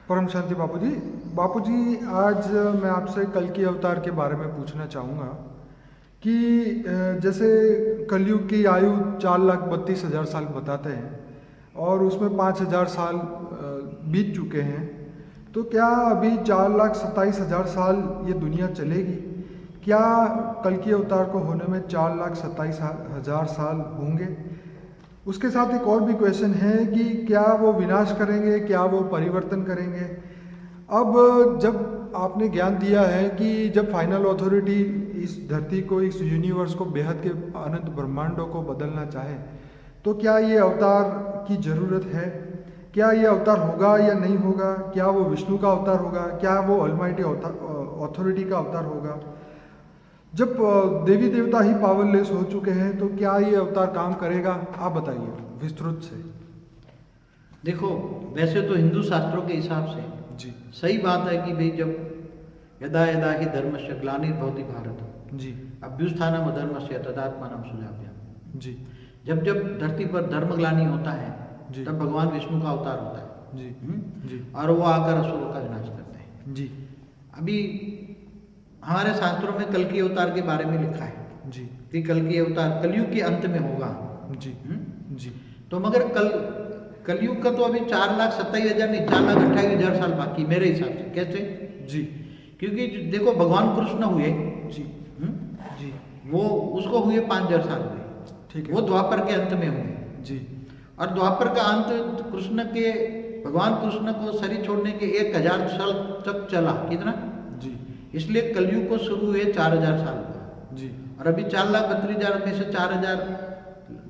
परम शांति बापूजी। बापूजी, आज मैं आपसे कल की अवतार के बारे में पूछना चाहूँगा कि जैसे कलयुग की आयु 4,32,000 साल बताते हैं और उसमें 5,000 साल बीत चुके हैं, तो क्या अभी 4,27,000 साल ये दुनिया चलेगी? क्या कल की अवतार को होने में 4,27,000 साल होंगे? उसके साथ एक और भी क्वेश्चन है कि क्या वो विनाश करेंगे, क्या वो परिवर्तन करेंगे? अब जब आपने ज्ञान दिया है कि जब फाइनल अथॉरिटी इस धरती को, इस यूनिवर्स को, बेहद के अनंत ब्रह्मांडों को बदलना चाहे, तो क्या ये अवतार की ज़रूरत है? क्या ये अवतार होगा या नहीं होगा? क्या वो विष्णु का अवतार होगा? क्या वो ऑलमाइटी अथॉरिटी का अवतार होगा? जब देवी देवता ही पावरलेस हो चुके हैं, तो क्या ये अवतार काम करेगा? आप बताइए विस्तृत से। देखो, वैसे तो हिंदू शास्त्रों के हिसाब से जी सही बात है कि भाई जब यदा यदा ही धर्मस्य ग्लानिर्भवति भारत जी अभ्युत्थानम् अधर्मस्य तदात्मानं सृजाम्यहम्। जी जब जब धरती पर धर्मग्लानि होता है जी तब भगवान विष्णु का अवतार होता है। जी जी और वो आकर असुरों का विनाश करते हैं। जी अभी हमारे शास्त्रों में कल की अवतार के बारे में लिखा है जी कि कल की अवतार कलयुग के अंत में होगा। जी जी तो मगर कलयुग का तो अभी 4,27,000 नहीं, 4,28,000 साल बाकी मेरे हिसाब से। कैसे? जी क्योंकि देखो, भगवान कृष्ण हुए जी जी वो उसको हुए 5,000 साल हुए, ठीक है। वो द्वापर के अंत में हुए। जी और द्वापर का अंत भगवान कृष्ण को शरीर छोड़ने के 1,000 साल तक चला। कितना? जी इसलिए कलयुग को शुरू हुए 4,000 साल हुआ। जी और अभी 4,32,000 में से 4,000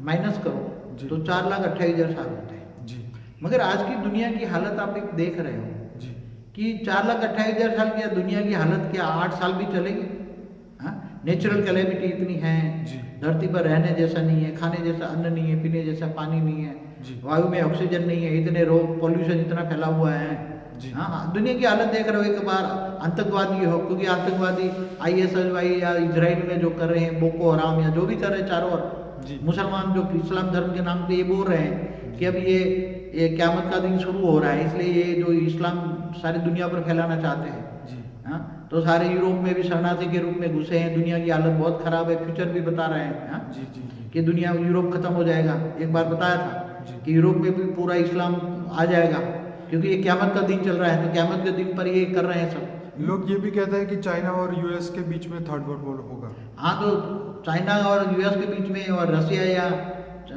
माइनस करो जी। तो 4,28,000 साल होते हैं। जी मगर आज की दुनिया की हालत आप एक देख रहे हो जी कि 4,28,000 साल की दुनिया की हालत क्या 8 साल भी चलेगी? हाँ, नेचुरल कैलेमिटी इतनी है, जी धरती पर रहने जैसा नहीं है, खाने जैसा अन्न नहीं है, पीने जैसा पानी नहीं है, जी वायु में ऑक्सीजन नहीं है, इतने रोग, पॉल्यूशन इतना फैला हुआ है। जी। हाँ, दुनिया की हालत देख रहे हो। एक बार आतंकवादी हो, क्योंकि आतंकवादी ISIS या इजराइल में जो कर रहे हैं, बोको हराम या जो भी कर रहे हैं, चारों ओर जी। मुसलमान जो इस्लाम धर्म के नाम पे ये बोल रहे हैं कि अब ये क़यामत का दिन शुरू हो रहा है, इसलिए ये जो इस्लाम सारी दुनिया पर फैलाना चाहते हैं। जी हाँ, तो सारे यूरोप में भी शरणार्थी के रूप में घुसे हैं। दुनिया की हालत बहुत खराब है, फ्यूचर भी बता रहे हैं। हाँ, जी जी जी कि दुनिया यूरोप खत्म हो जाएगा। एक बार बताया था जी। कि यूरोप में भी पूरा इस्लाम आ जाएगा, क्योंकि ये क़यामत का दिन चल रहा है। तो क़यामत के दिन पर ये कर रहे हैं सब। लोग ये भी कहते हैं कि चाइना और US के बीच में थर्ड वर्ल्ड वॉर होगा। हाँ, तो चाइना और US के बीच में और रसिया या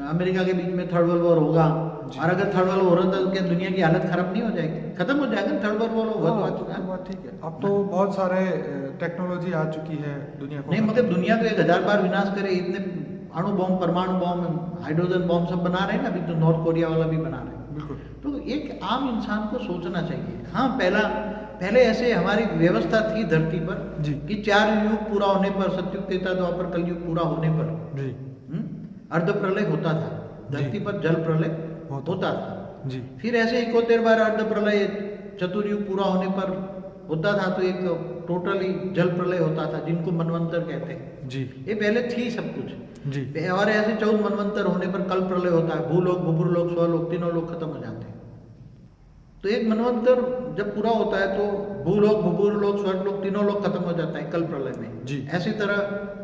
अमेरिका के बीच में थर्ड वर्ल्ड वॉर होगा। और अगर थर्ड वर्ल्ड वॉर हो रहा था तो क्या दुनिया की हालत खराब नहीं हो जाएगी? खत्म हो जाएगा। थर्ड वर्ल्ड वॉर होगा तो बात ठीक है। अब तो बहुत सारे टेक्नोलॉजी आ चुकी है दुनिया को। नहीं, मगर दुनिया को 1,000 बार विनाश करे। इतने अणु बॉम्ब, परमाणु बॉम्ब, हाइड्रोजन बॉम्ब सब बना रहे हैं ना, अभी तो नॉर्थ कोरिया वाला भी बना रहे हैं। बिल्कुल। तो एक आम इंसान को सोचना चाहिए। हाँ, पहले ऐसे हमारी व्यवस्था थी धरती पर जी। कि 4 युग पूरा होने पर, सतयुग, त्रेता, द्वापर, कलयुग पूरा होने पर जी अर्ध प्रलय होता था। धरती पर जल प्रलय होता था। जी फिर ऐसे 71 बार अर्ध प्रलय, चतुर्युग पूरा होने पर होता था, तो एक टोटली जल प्रलय होता था, जिनको मनवंतर कहते हैं। जी ये पहले थी सब कुछ जी और ऐसे 14 मनवंतर होने पर कल प्रलय होता है। भूलोक, भूपुरलोक, स्वलोक, तीनों लोग खत्म हो जाते हैं। तो एक मनवंतर जब पूरा होता है तो भूलोक, भूपुरलोक, स्वर्गलोक, तीनों लोग खत्म हो जाता है कल प्रलय में। जी। ऐसी तरह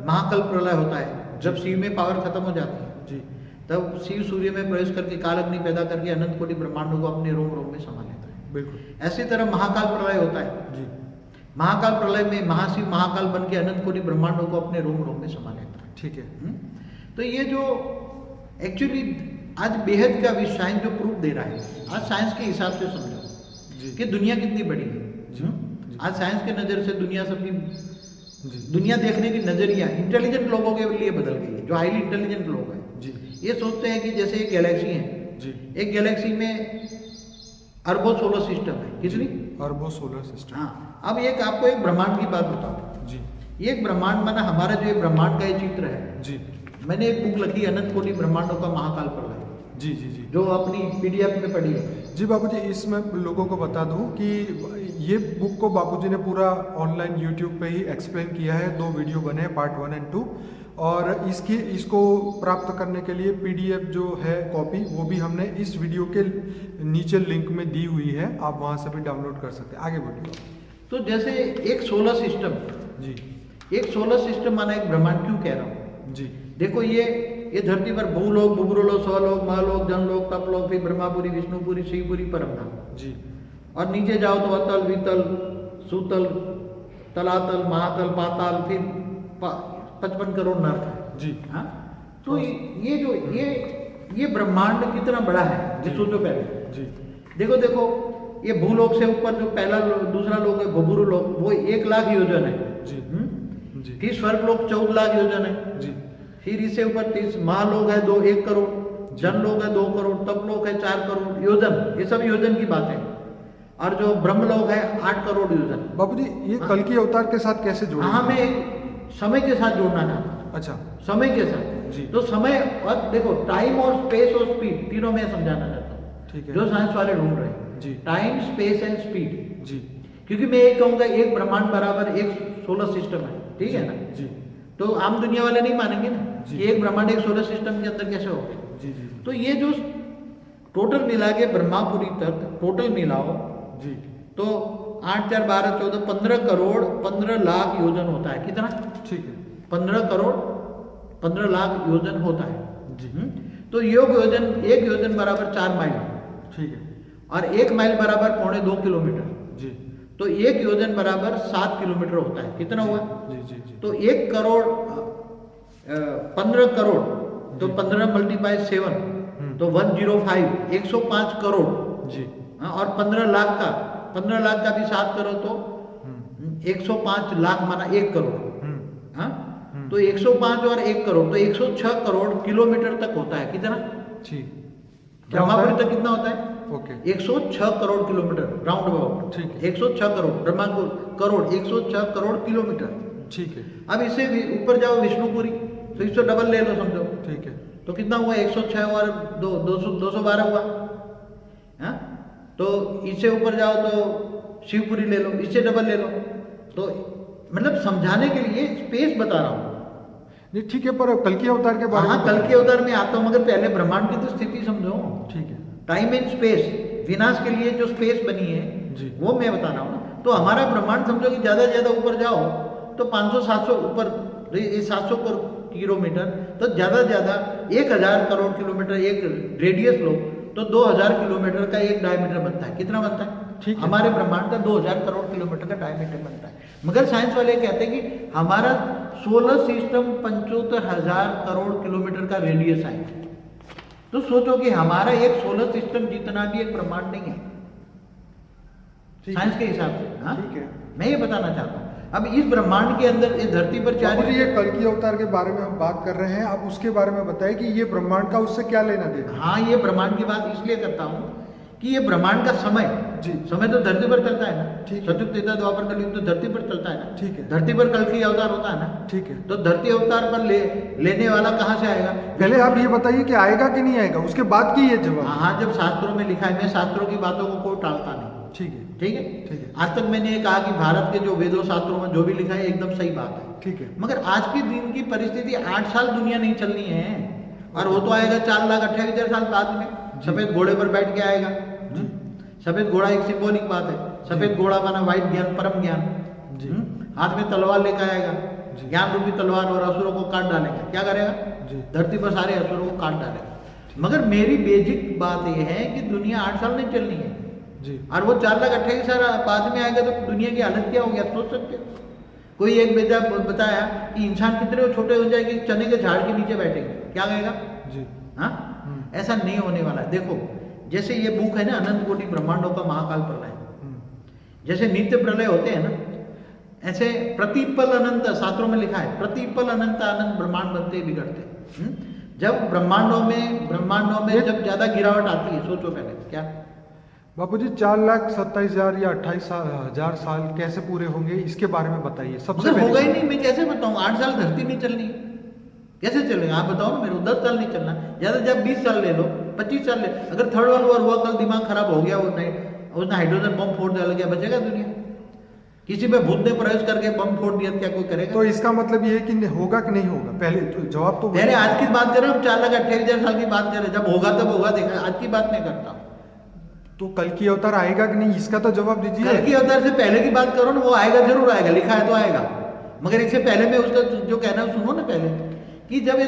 महाकल प्रलय होता है, जब शिव में पावर खत्म हो जाती है। जी तब शिव सूर्य में प्रवेश करके काल अग्नि पैदा करके अनंत कोटि ब्रह्मांडों को अपने रोम रोम में समा लेता है। बिल्कुल। ऐसी तरह महाकाल प्रलय होता है। जी महाकाल प्रलय में महाशिव महाकाल बन के अनंत कोटि ब्रह्मांडों को अपने रोम रोम में समा लेता है। ठीक है। तो ये जो एक्चुअली आज बेहद का विश्व साइंस जो प्रूफ दे रहा है, आज साइंस के हिसाब से समझो जी कि दुनिया कितनी बड़ी है। जी। आज साइंस के नज़र से दुनिया सबकी जी दुनिया देखने की नजरिया इंटेलिजेंट लोगों के लिए बदल गई है। जो हाईली इंटेलिजेंट लोग हैं जी ये सोचते हैं कि जैसे एक गैलेक्सी है, जी एक गैलेक्सी में अरबों सोलर सिस्टम है। कितनी? अरबों सोलर सिस्टम। हाँ, अब एक आपको एक ब्रह्मांड की बात बताओ। जी ये एक ब्रह्मांड माना हमारा जो ये ब्रह्मांड का ये चित्र है। जी मैंने एक बुक लिखी अनंत कोटि ब्रह्मांडों का महाकाल प्रलय, जी जी जी जो अपनी PDF में पढ़ी है। जी बापूजी, इसमें लोगों को बता दूं कि ये बुक को बापूजी ने पूरा ऑनलाइन YouTube पे ही एक्सप्लेन किया है। 2 वीडियो बने हैं, पार्ट 1 एंड 2। और इसको प्राप्त करने के लिए PDF जो है कॉपी, वो भी हमने इस वीडियो के नीचे लिंक में दी हुई है, आप वहाँ से भी डाउनलोड कर सकते हैं। आगे बढ़िए। तो जैसे एक सोलर सिस्टम, जी एक सोलर सिस्टम माना एक ब्रह्मांड क्यों कह रहा हूँ? जी देखो ये धरती पर भूलोक, बुबुरलोक, स्वलोक, महलोक, जनलोक, तपलोक, फिर ब्रह्मापुरी, विष्णुपुरी, शिवपुरी, परमधाम। जी। और नीचे जाओ तो अतल, वितल, सुतल, तलातल, महातल, पाताल, फिर 55 करोड़ नर्क है। जी। हाँ, तो ये ब्रह्मांड कितना बड़ा है ये सोचो पहले। जी। देखो ये भूलोक से ऊपर जो पहला दूसरा लोक है भुबुरु लोक, वो 1 लाख योजन है। जी। जी। फिर स्वर्गलोक 14 लाख योजन है। जी। फिर इससे ऊपर 30 महालोक है 1 करोड़, जनलोक है 2 करोड़, तपलोक है 4 करोड़ योजन, ये सब योजन की बात है। और जो ब्रह्मलोक है 8 करोड़ योजन। बाबू जी, ये कल की अवतार के साथ कैसे जोड़े? हाँ, मैं समय के साथ जोड़ना चाहता हूँ। अच्छा। समय के साथ जी। तो समय और देखो टाइम और स्पेस और स्पीड तीनों में समझाना चाहता हूँ। ठीक है। जो साइंस वाले ढूंढ रहे हैं जी। Time, space and speed. जी। क्योंकि मैं एक कहूंगा एक ब्रह्मांड बराबर एक सोलर सिस्टम है, ठीक है ना? जी। तो आम दुनिया वाले नहीं मानेंगे ना जी। कि एक ब्रह्मांड एक सोलर सिस्टम के अंदर कैसे होगा। जी। जी। तो ये जो टोटल मिला के ब्रह्मापुरी तक टोटल मिलाओ जी। तो 8 4 12 14 15 करोड़ 15 लाख योजन होता है। कितना? ठीक है। 15 करोड़ 15 लाख योजन होता है। जी। तो एक योजन बराबर 4 माइल, ठीक है। और 1 माइल बराबर 1.25 किलोमीटर। जी। तो 1 योजन बराबर 7 किलोमीटर होता है। कितना हुआ? जी। जी। जी। तो 1 करोड़ 15 करोड़ तो 15 × 7 तो 105 105 करोड़। जी। हाँ, और 15 लाख का भी 7 करोड़ तो 105 लाख माना 1 करोड़। हाँ, तो 105 और 1 करोड़ तो 106 करोड़ किलोमीटर तक होता है। कितना? ठीक। ब्रह्मापुरी तक कितना होता है? Okay. 106 crore kilometre round about. ठीक है। 106 करोड़ ब्रह्मापुर करोड़ 106 करोड़ किलोमीटर। ठीक है। अब इससे भी ऊपर जाओ विष्णुपुरी तो इससे डबल ले लो समझो। ठीक है। तो कितना हुआ? 106 और 212 हुआ। हाँ, तो इससे ऊपर जाओ तो शिवपुरी ले लो, इससे डबल ले लो। तो मतलब समझाने के लिए स्पेस बता रहा हूँ। नहीं, ठीक है, पर कल की अवतार के बारे में हाँ, कल के अवतार में आता हूँ, मगर पहले ब्रह्मांड की तो स्थिति समझो। ठीक है। टाइम एंड स्पेस, विनाश के लिए जो स्पेस बनी है जी। वो मैं बता रहा हूँ ना। तो हमारा ब्रह्मांड समझो कि ज्यादा से ज्यादा ऊपर जाओ तो 500-700 ऊपर 700 किलोमीटर, तो ज्यादा से ज्यादा 1000 करोड़ किलोमीटर एक रेडियस लो तो 2000 किलोमीटर का एक डायमीटर बनता है। कितना बनता है? ठीक है। हमारे ब्रह्मांड का 2000 करोड़ किलोमीटर का डायमीटर बनता है। मगर साइंस वाले कहते हैं कि हमारा सोलर सिस्टम 75,000 करोड़ किलोमीटर का रेडियस है। तो सोचो कि हमारा एक सोलर सिस्टम जितना भी एक ब्रह्मांड नहीं है साइंस के हिसाब से। हाँ, ठीक है। मैं ये बताना चाहता हूँ। अब इस ब्रह्मांड के अंदर इस धरती पर बाबू जी, ये कल की अवतार के बारे में हम बात कर रहे हैं, आप उसके बारे में बताइए कि ये ब्रह्मांड का उससे क्या लेना देना? हाँ, ये ब्रह्मांड की बात इसलिए करता हूँ कि ये ब्रह्मांड का समय जी। समय तो धरती पर चलता है ना। ठीक है। सतयुग त्रेता द्वापर कलयुग तो धरती पर चलता है ना। ठीक है। धरती पर कल की अवतार होता है ना। ठीक है। तो धरती अवतार पर लेने वाला कहाँ से आएगा? पहले आप ये बताइए कि आएगा कि नहीं आएगा, उसके बाद की ये जवाब। हाँ, जब शास्त्रों में लिखा है, मैं शास्त्रों की बातों को कोई टालता नहीं। ठीक है। ठीक है। ठीक है। आज तक मैंने ये कहा कि भारत के जो वेदों शास्त्रों में जो भी लिखा है एकदम सही बात है। ठीक है। मगर आज के दिन की परिस्थिति 8 साल दुनिया नहीं चलनी है, और वो तो आएगा 4,28,000 साल बाद में। सफेद घोड़े पर बैठ के आएगा। सफेद घोड़ा एक सिंबॉलिक बात है। सफेद घोड़ा माना वाइट ज्ञान, परम ज्ञान। जी। हाथ में तलवार लेकर आएगा, ज्ञान रूपी तलवार, और असुरों को काट डालेगा। क्या करेगा? जी। धरती पर सारे असुरों को काट डालेगा। मगर मेरी बेसिक बात यह है कि दुनिया 8 साल नहीं चलनी है जी। और वो 4,28,000 बाद में आएगा तो दुनिया की हालत क्या होगी आप सोच सकते हो? कोई एक बेटा बताया कि इंसान कितने छोटे हो जाए कि चने के झाड़ के नीचे बैठेंगे, क्या कहेगा? जी। हाँ, ऐसा नहीं होने वाला है। देखो, जैसे ये बुक है ना अनंत कोटि ब्रह्मांडों का महाकाल प्रलय, जैसे नित्य प्रलय होते हैं ना, ऐसे प्रतिपल अनंत शास्त्रों में लिखा है, प्रतिपल अनंत अनंत ब्रह्मांड बनते बिगड़ते। जब ब्रह्मांडों में जब ज्यादा गिरावट आती है, सोचो पहले क्या बापू जी, 4,27,000 या 28,000 साल कैसे पूरे होंगे, इसके बारे में बताइए सबसे मगर पहले। होगा ही नहीं, मैं कैसे बताऊं? 8 साल धरती नहीं चलनी, कैसे चलेगा आप बताओ ना मेरे को? 10 साल नहीं चलना, ज्यादा जब 20 साल ले लो, 25 साल ले। अगर थर्ड वर्ल्ड वॉर हुआ, कल दिमाग खराब हो गया, उसने हाइड्रोजन बम फोड़ दिया, क्या बचेगा दुनिया? किसी पे भूत ने प्रवेश करके बम फोड़ दिया तो क्या कोई करेगा? तो इसका मतलब ये है कि होगा कि नहीं होगा, पहले तो जवाब तो पहले आज की बात कर रहे हैं, हम 4,28,000 साल की बात कर रहे हैं, जब होगा तब होगा, देखा आज की बात नहीं करता। तो कल की अवतार आएगा कि नहीं, इसका तो जवाब दीजिए। कल की अवतार से पहले की बात करो ना, वो आएगा, जरूर आएगा, लिखा है तो आएगा, मगर इससे पहले में उसका जो कहना है सुनो ना पहले, कि जब ये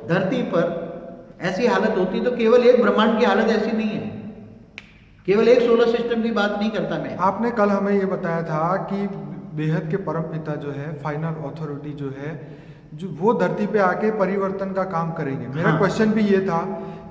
धरती पर ऐसी हालत होती तो केवल एक ब्रह्मांड की हालत ऐसी नहीं है, केवल एक सोलर सिस्टम की बात नहीं करता मैं। आपने कल हमें ये बताया था कि बेहद के परम पिता जो है, फाइनल अथॉरिटी जो है, जो वो धरती पे आके परिवर्तन का काम करेंगे। मेरा हाँ। क्वेश्चन भी ये था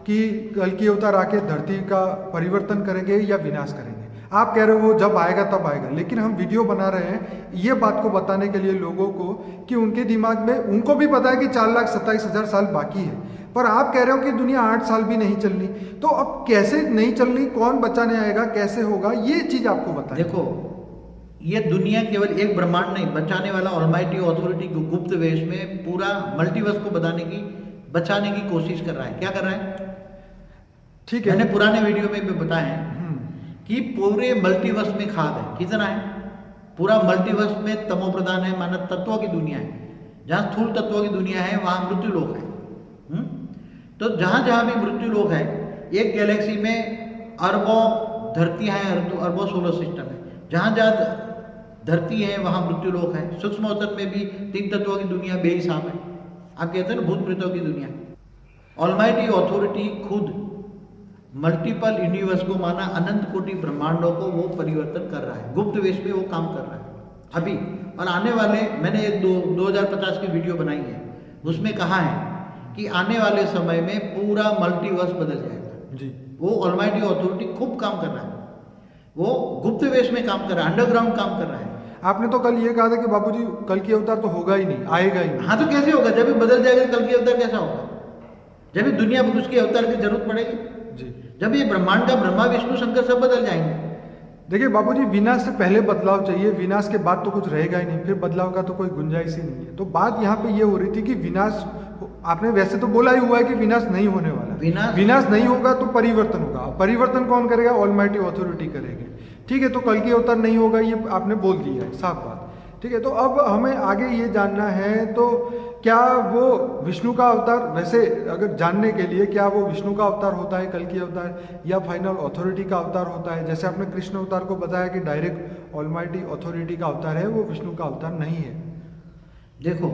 कि कल की अवतार आके धरती का परिवर्तन करेंगे या विनाश करेंगे। आप कह रहे हो वो जब आएगा तब आएगा, लेकिन हम वीडियो बना रहे हैं ये बात को बताने के लिए लोगों को कि उनके दिमाग में, उनको भी पता है कि 4,27,000 साल बाकी है, पर आप कह रहे हो कि दुनिया 8 साल भी नहीं चलनी, तो अब कैसे नहीं चलनी, कौन बचाने आएगा, कैसे होगा, ये चीज आपको बताएं। देखो, ये दुनिया केवल एक ब्रह्मांड नहीं, बचाने वाला ऑलमाइटी अथॉरिटी गुप्त वेश में पूरा मल्टीवर्स को बचाने की कोशिश कर रहा है। क्या कर रहा है? ठीक है, मैंने पुराने वीडियो में भी बताया है कि पूरे मल्टीवर्स में खाद है। कितना है? पूरा मल्टीवर्स में तमो प्रधान है, माना तत्वों की दुनिया है। जहाँ स्थूल तत्वों की दुनिया है वहां मृत्यु लोक है। तो जहां जहां भी मृत्यु लोक है, एक गैलेक्सी में अरबों धरतियां हैं, अरबों सोलर सिस्टम है। जहां जहां धरती है वहां मृत्यु लोक है। सूक्ष्म अवतन में भी 3 तत्वों की दुनिया बेहिसाब है। आप कहते हैं ना भूत प्रेतों की दुनिया। ऑलमाइटी अथॉरिटी खुद मल्टीपल यूनिवर्स को, माना अनंत कोटि ब्रह्मांडों को वो परिवर्तन कर रहा है, गुप्त वेश में वो काम कर रहा है अभी। और आने वाले, मैंने एक 2050 की वीडियो बनाई है, उसमें कहा है कि आने वाले समय में पूरा मल्टीवर्स बदल जाएगा जी। वो ऑलमाइटी अथॉरिटी खूब काम कर रहा है, वो गुप्त वेश में काम कर रहा है, अंडरग्राउंड काम कर रहा है। आपने तो कल ये कहा था कि बाबूजी कल की अवतार तो होगा ही नहीं, आएगा ही नहीं। हाँ, तो कैसे होगा? जब भी बदल जाएगा कल की अवतार कैसा होगा? जब भी दुनिया में उसके अवतार की जरूरत पड़ेगी जी। जब ये ब्रह्मांड का ब्रह्मा विष्णु शंकर सब बदल जाएंगे। देखिए बाबूजी, विनाश से पहले बदलाव चाहिए, विनाश के बाद तो कुछ रहेगा ही नहीं, फिर बदलाव का तो कोई गुंजाइश ही नहीं है। तो बात यहाँ पे ये हो रही थी कि विनाश, आपने वैसे तो बोला ही हुआ है कि विनाश नहीं होने वाला, विनाश नहीं होगा तो परिवर्तन होगा। परिवर्तन कौन करेगा? ऑलमाइटी अथॉरिटी करेगी। ठीक है, तो कल की अवतार नहीं होगा, ये आपने बोल दिया है, साफ बात। ठीक है, तो अब हमें आगे ये जानना है, तो क्या वो विष्णु का अवतार, वैसे अगर जानने के लिए, क्या वो विष्णु का अवतार होता है कल की अवतार, या फाइनल अथॉरिटी का अवतार होता है? जैसे आपने कृष्ण अवतार को बताया कि डायरेक्ट ऑलमाइटी अथॉरिटी का अवतार है, वो विष्णु का अवतार नहीं है। देखो,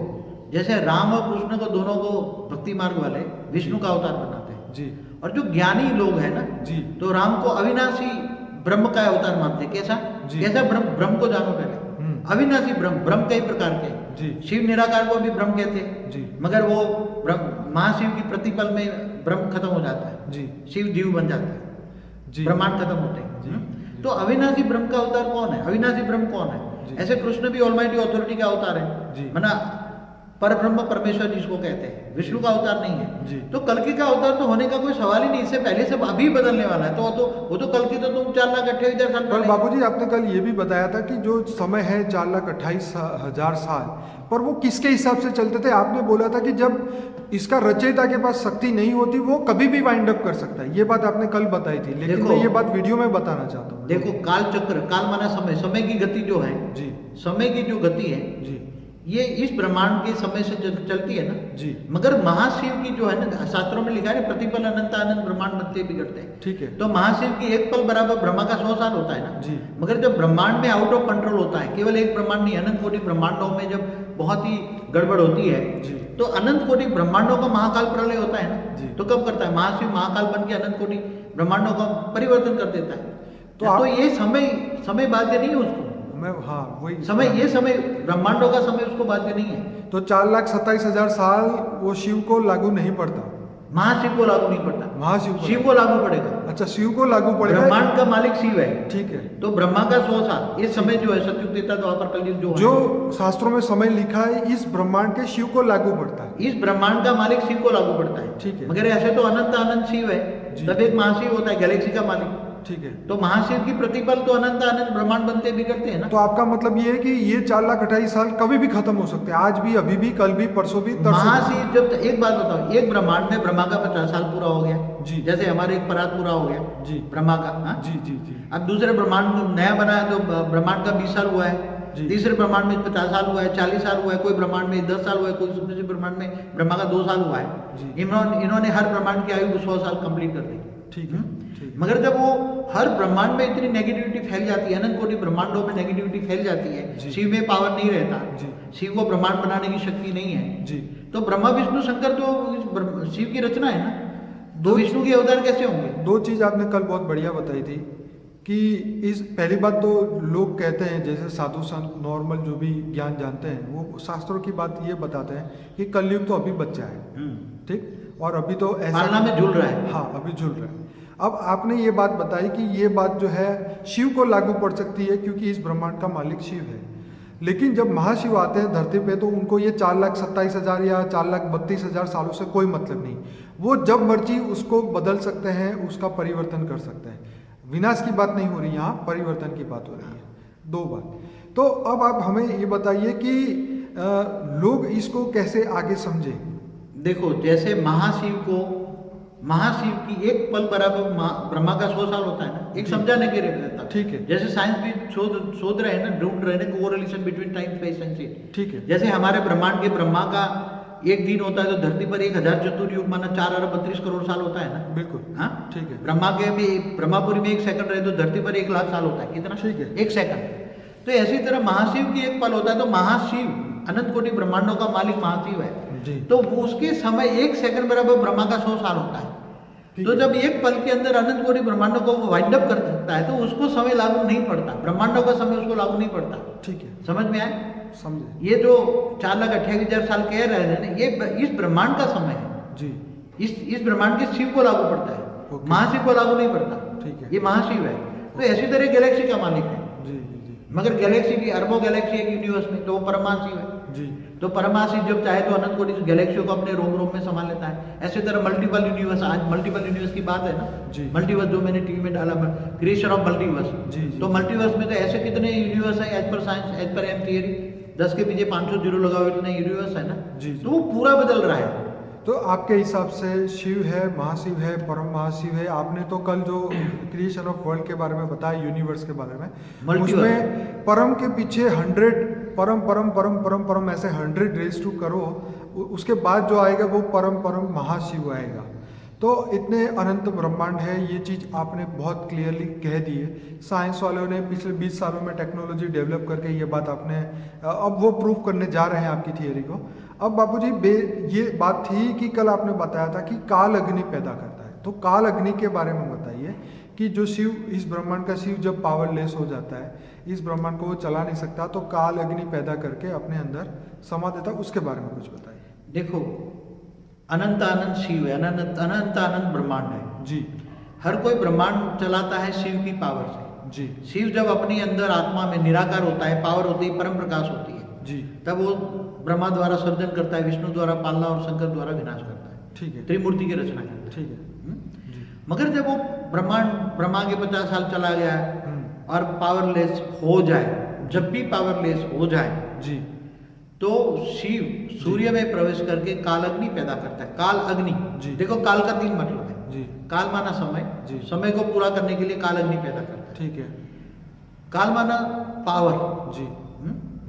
जैसे राम और कृष्ण को, दोनों को भक्ति मार्ग वाले विष्णु का अवतार बनाते हैं जी। और जो ज्ञानी लोग हैं ना जी, तो राम को अविनाशी ब्रह्म का अवतार मानते हैं। कैसा? ब्रह्म को जानो पहले। अविनाशी ब्रह्म कई प्रकार के जी। शिव निराकार को भी ब्रह्म कहते हैं जी, मगर वो महाशिव की प्रतिपल में ब्रह्म खत्म हो जाता है जी, शिव जीव बन जाता है जी, ब्रह्मांड खत्म होते हैं जी। तो अविनाशी ब्रह्म का अवतार कौन है? अविनाशी ब्रह्म कौन है? ऐसे कृष्ण भी ऑलमाइटी अथॉरिटी का अवतार है, माना पर ब्रह्म परमेश्वर जिसको कहते हैं, विष्णु का अवतार नहीं है। तो कल्कि का अवतार तो होने का कोई सवाल ही नहीं, इससे पहले से अभी बदलने वाला है। तो वो तो कल्कि तो तुम 4,28,000 साल। पर बाबूजी, आपने कल ये भी बताया था कि जो समय है 4,28,000 साल, पर वो किसके हिसाब से चलते थे? आपने बोला था कि जब इसका रचयिता के पास शक्ति नहीं होती, वो कभी भी वाइंड अप कर सकता है। ये बात आपने कल बताई थी, लेकिन मैं ये बात वीडियो में बताना चाहता हूँ। देखो, काल चक्र, काल माना समय की गति जो है जी, समय की जो गति है जी, ये इस ब्रह्मांड के समय से चलती है ना जी। मगर महाशिव की जो है ना, शास्त्रों में लिखा है प्रतिपल अनंत अनंत ब्रह्मांड बनते बिगड़ते हैं। ठीक है, तो महाशिव की एक पल बराबर ब्रह्मा का 100 साल होता है ना जी। मगर जब ब्रह्मांड में आउट ऑफ कंट्रोल होता है, केवल एक ब्रह्मांड नहीं, अनंत कोटि ब्रह्मांडों में जब बहुत ही गड़बड़ होती है जी, तो अनंत कोटि ब्रह्मांडों का महाकाल प्रलय होता है ना जी। तो कब करता है? महाशिव महाकाल बन के अनंत कोटि ब्रह्मांडों का परिवर्तन कर देता है। तो ये समय बाध्य नहीं है उसको। हाँ, वही समय, ये समय ब्रह्मांडों का समय उसको बाध्य नहीं है। तो 4,27,000 साल वो शिव को लागू नहीं पड़ता, महाशिव को लागू नहीं पड़ता, शिव को लागू पड़ेगा। अच्छा, शिव को लागू पड़ेगा। ब्रह्मांड का मालिक शिव है, ठीक है। तो ब्रह्मा का 100 साल, ये समय जो है सतयुग त्रेता द्वापर कलयुग जो शास्त्रों में समय लिखा है, इस ब्रह्मांड के शिव को लागू पड़ता है। इस ब्रह्मांड का मालिक शिव को लागू पड़ता है, ठीक है। मगर ऐसे तो अनंत अनंत शिव है, तब एक महाशिव होता है, गैलेक्सी का मालिक। ठीक है। तो महाशिव की प्रतिपल तो अनंत अनंत ब्रह्मांड बनते बिगड़ते हैं ना। तो आपका मतलब ये है कि ये 4,28,000 कभी भी खत्म हो सकते हैं, आज भी, अभी भी, कल भी, परसों भी, तरसों भी। महाशिव जब एक बात बताओ, एक ब्रह्मांड में ब्रह्मा का 50 साल पूरा हो गया जी। जैसे हमारे एक परात पूरा हो गया जी। ब्रह्मा का, हाँ? जी जी जी अब दूसरे ब्रह्मांड में नया बना है तो ब्रह्मांड का 20 साल हुआ है, जी। तीसरे ब्रह्मांड में 50 साल हुआ है, 40 साल हुआ है, कोई ब्रह्मांड में 10 साल हुआ है, कोई दूसरे ब्रह्मांड में ब्रह्मा का 2 साल हुआ है। जी। इन्होंने हर ब्रह्मांड की आयु 100 साल कंप्लीट कर दी। ठीक है, ठीक है। मगर जब वो हर ब्रह्मांड में इतनी नेगेटिविटी फैल जाती है, अनंत कोटि ब्रह्मांडों में नेगेटिविटी फैल जाती है, जी। शिव में पावर नहीं रहता, जी। शिव को ब्रह्मांड बनाने की शक्ति नहीं है, जी। तो ब्रह्मा विष्णु शंकर तो शिव की रचना है ना, दो विष्णु के अवतार कैसे होंगे? दो चीज आपने कल बहुत बढ़िया बताई थी कि इस पहली बात तो लोग कहते हैं, जैसे साधु संत नॉर्मल जो भी ज्ञान जानते हैं वो शास्त्रों की बात ये बताते हैं कि कलयुग तो अभी बच्चा है, ठीक, और अभी तो ऐसा पालना में झूल रहा है। हाँ, अभी झूल रहा है। अब आपने ये बात बताई कि ये बात जो है शिव को लागू पड़ सकती है क्योंकि इस ब्रह्मांड का मालिक शिव है, लेकिन जब महाशिव आते हैं धरती पे तो उनको ये 4,27,000 या 4,32,000 सालों से कोई मतलब नहीं। वो जब मर्जी उसको बदल सकते हैं, उसका परिवर्तन कर सकते हैं। विनाश की बात नहीं हो रही, यहाँ परिवर्तन की बात हो रही है। दो बात। तो अब आप हमें ये बताइए कि लोग इसको कैसे आगे समझे। देखो, जैसे महाशिव की एक पल बराबर ब्रह्मा का 100 साल होता है ना, एक समझाने के लिए रहता। ठीक है। जैसे साइंस भी शोध रहे हैं ना, ढूंढ रहे हैं correlation between time space and seat. ठीक है। जैसे हमारे ब्रह्मांड के ब्रह्मा का एक दिन होता है तो धरती पर 1000 चतुर्युग माना 4 अरब 32 करोड़ साल होता है ना। बिल्कुल। हाँ, ठीक है। ब्रह्मा के भी ब्रह्मापुरी में 1 सेकंड रहे तो धरती पर 1 लाख साल होता है। कितना? ठीक है। 1 सेकंड। तो ऐसी तरह महाशिव की एक पल होता है तो महाशिव अनंत कोटि ब्रह्मांडों का मालिक महाशिव है जी। तो वो उसके समय 1 सेकंड बराबर ब्रह्मा का 100 साल होता है। तो जब एक पल के अंदर अनंत कोटि ब्रह्मांडों को वाइंड अप कर सकता है तो उसको समय लागू नहीं पड़ता, ब्रह्मांडों का समय उसको लागू नहीं पड़ता। ठीक है, समझ में आए? समझे। ये जो 4,28,000 साल कह रहे हैं ना, ये इस ब्रह्मांड का समय है जी। इस ब्रह्मांड के शिव को लागू पड़ता है, ओके। महाशिव को लागू नहीं पड़ता। ठीक है। ये महाशिव है। तो ऐसी तरह गैलेक्सी का मालिक है, जी जी जी मगर गैलेक्सी की अरबों गैलेक्सी है यूनिवर्स में, तो वो परमाशिव है। जी। तो परमाशिव जब चाहे तो अनंत कोटि गैलेक्सियों को अपने रोम में संभाल लेता है। ऐसे तरह मल्टीपल यूनिवर्स, आज मल्टीपल यूनिवर्स की बात है ना, जी। मल्टीवर्स जो मैंने टीवी में डाला, क्रिएशन ऑफ मल्टीवर्स। जी, जी। तो मल्टीवर्स में तो ऐसे कितने यूनिवर्स है एज पर साइंस, एज पर एम थियरी, 10 के पीछे 500 जीरो लगाओ इतने यूनिवर्स है ना। जी, जी। तो वो पूरा बदल रहा है। तो आपके हिसाब से शिव है, महाशिव है, परम महाशिव है। आपने तो कल जो क्रिएशन ऑफ वर्ल्ड के बारे में बताया, यूनिवर्स के बारे में, Multiverse। उसमें परम के पीछे 100 परम परम परम परम परम ऐसे 100 रेज टू करो, उसके बाद जो आएगा वो परम परम महाशिव आएगा। तो इतने अनंत ब्रह्मांड है, ये चीज़ आपने बहुत क्लियरली कह दी है। साइंस वालों ने पिछले 20 सालों में टेक्नोलॉजी डेवलप करके ये बात आपने अब वो प्रूव करने जा रहे हैं आपकी थियरी को। अब बापूजी ये बात थी कि कल आपने बताया था कि काल अग्नि पैदा करता है, तो काल अग्नि के बारे में बताइए कि जो शिव, इस ब्रह्मांड का शिव जब पावरलेस हो जाता है, इस ब्रह्मांड को वो चला नहीं सकता, तो काल अग्नि पैदा करके अपने अंदर समा देता है, उसके बारे में कुछ बताइए। देखो, अनंत अनंत शिव है, अनंत अनंत अनंत ब्रह्मांड है जी। हर कोई ब्रह्मांड चलाता है शिव की पावर से। जी। शिव जब अपनी अंदर आत्मा में निराकार होता है, पावर होती है, परम प्रकाश होती है, जी। तब वो ब्रह्मा द्वारा सर्जन करता है, विष्णु द्वारा पालना और शंकर द्वारा विनाश करता है। ठीक है। त्रिमूर्ति की रचना करता है। ठीक है। जी। मगर जब वो ब्रह्मा के 50 साल चला गया और पावरलेस हो जाए, जब भी पावरलेस हो जाए जी। तो शिव सूर्य में प्रवेश करके काल अग्नि पैदा करता है। काल अग्नि, जी। देखो काल का 3 मतलब है। जी। काल माना समय, जी। समय को पूरा करने के लिए काल अग्नि पैदा करता है। ठीक है। काल माना पावर, जी।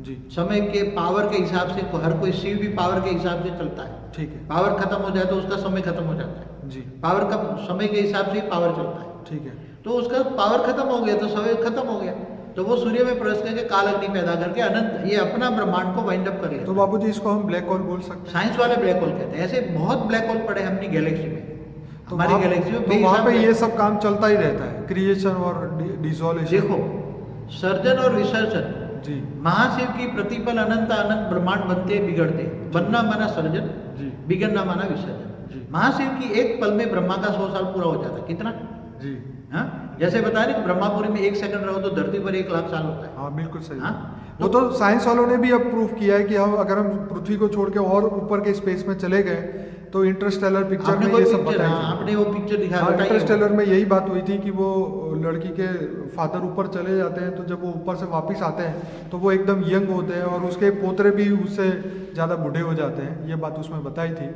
जी। समय के पावर के हिसाब से हर कोई शिव भी पावर के हिसाब से चलता है। ठीक है। पावर खत्म हो जाए तो उसका समय खत्म हो जाता है। जी। पावर का समय के हिसाब से ही पावर चलता है। ठीक है। तो उसका पावर खत्म हो गया तो समय खत्म हो गया, तो वो सूर्य में प्रवेश करके काल अग्नि पैदा करके अनंत ये अपना ब्रह्मांड को वाइंड अप कर लेता तो बाबूजी इसको हम ब्लैक होल बोल सकते हैं। साइंस वाले ब्लैक होल कहते हैं। ऐसे बहुत ब्लैक होल पड़े हैं अपनी गैलेक्सी में, तो हमारी वहाँ- गैलेक्सी में तो वहाँ पे बेहिसाब ये सब काम चलता ही रहता है, क्रिएशन और डिसोल्यूशन। देखो, सर्जन और विसर्जन, जी। महाशिव की प्रतिपल अनंत अनंत ब्रह्मांड बनते बिगड़ते। बनना माना सर्जन, जी। बिगड़ना माना जी। विसर्जन। महाशिव की एक पल में ब्रह्मा का 100 साल पूरा हो जाता है। कितना? जी। हाँ, जैसे बता रहे ब्रह्मापुरी में 1 सेकंड रहो तो धरती पर 1 लाख साल होता है। हाँ, बिल्कुल सही। हाँ? वो तो साइंस वालों ने भी अब प्रूफ किया है कि हम अगर हम पृथ्वी को छोड़ के और ऊपर के स्पेस में चले गए, तो इंटरस्टेलर पिक्चर आपने में कोई ये सब पिक्चर, बताया हाँ, आपने वो पिक्चर दिखा, हाँ, बताइए। इंटरस्टेलर में यही बात हुई थी कि वो लड़की के फादर ऊपर चले जाते हैं, तो जब वो ऊपर से वापस आते हैं तो वो एकदम यंग होते हैं और उसके पोतरे भी उससे ज़्यादा बूढ़े हो जाते हैं, ये बात उसमें बताई थी।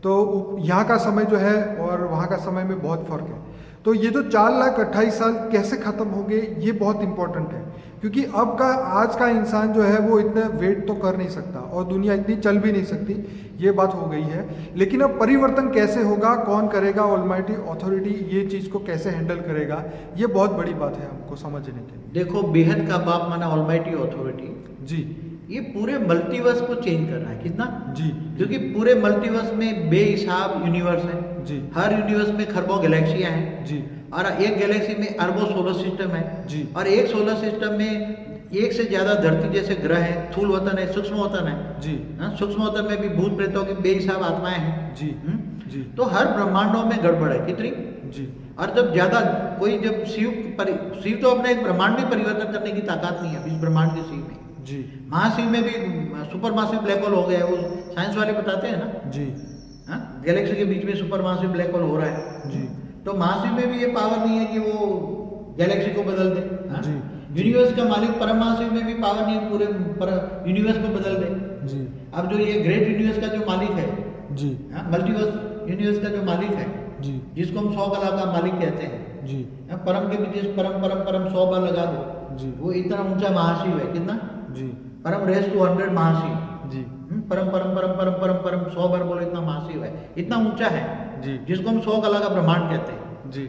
तो यहाँ का समय जो है और वहाँ का समय में बहुत फ़र्क है। तो ये जो 4,28,000 साल कैसे ख़त्म हो गए, ये बहुत इंपॉर्टेंट है, क्योंकि अब का आज का इंसान जो है वो इतना वेट तो कर नहीं सकता और दुनिया इतनी चल भी नहीं सकती, ये बात हो गई है। लेकिन अब परिवर्तन कैसे होगा, कौन करेगा, ऑलमाइटी अथॉरिटी ये चीज़ को कैसे हैंडल करेगा, ये बहुत बड़ी बात है हमको समझने के लिए। देखो, बेहद का बाप माना ऑलमाइटी अथॉरिटी जी ये पूरे मल्टीवर्स को चेंज कर रहा है। कितना? जी क्योंकि पूरे मल्टीवर्स में बेहिसाब यूनिवर्स है। जी हर यूनिवर्स में खरबों गैलेक्सियां हैं जी और एक गैलेक्सी में अरबों सोलर सिस्टम है जी और एक सोलर सिस्टम में एक से ज्यादा धरती जैसे ग्रह हैं, स्थूल वतन है, सूक्ष्म वतन है। जी हाँ, सूक्ष्म वतन में भी भूत प्रेतों की बेहिसाब आत्माएं हैं। जी जी तो हर ब्रह्मांडों में गड़बड़ है। कितनी? जी और जब ज्यादा कोई जब शिव तो अपने एक ब्रह्मांड में परिवर्तन करने की ताकत नहीं है इस ब्रह्मांड के शिव में। जी महाशिव में भी सुपर मासिव ब्लैक होल हो गया है, वो साइंस वाले बताते हैं ना। जी हाँ, गैलेक्सी के बीच में सुपर मासिव ब्लैक होल हो रहा है। जी तो महाशिव में भी ये पावर नहीं है कि वो गैलेक्सी को बदल दे। हाँ? जी यूनिवर्स का मालिक परम महाशिव में भी पावर नहीं है पूरे यूनिवर्स को बदल दे। जी अब जो ये ग्रेट यूनिवर्स का जो मालिक है, जी मल्टीवर्स यूनिवर्स का जो मालिक है, जी जिसको हम 100 कला का मालिक कहते हैं, जी परम के पीछे परम परम परम 100 बार लगा दो, जी वो इतना ऊंचा महाशिव है। कितना? जी परम रेस टू 100 महाशिव। जी परम परम परम परम परम परम 100 बार बोले, इतना महाशिव है, इतना ऊंचा है, जी जिसको हम 100 कला का ब्रह्मांड कहते हैं। जी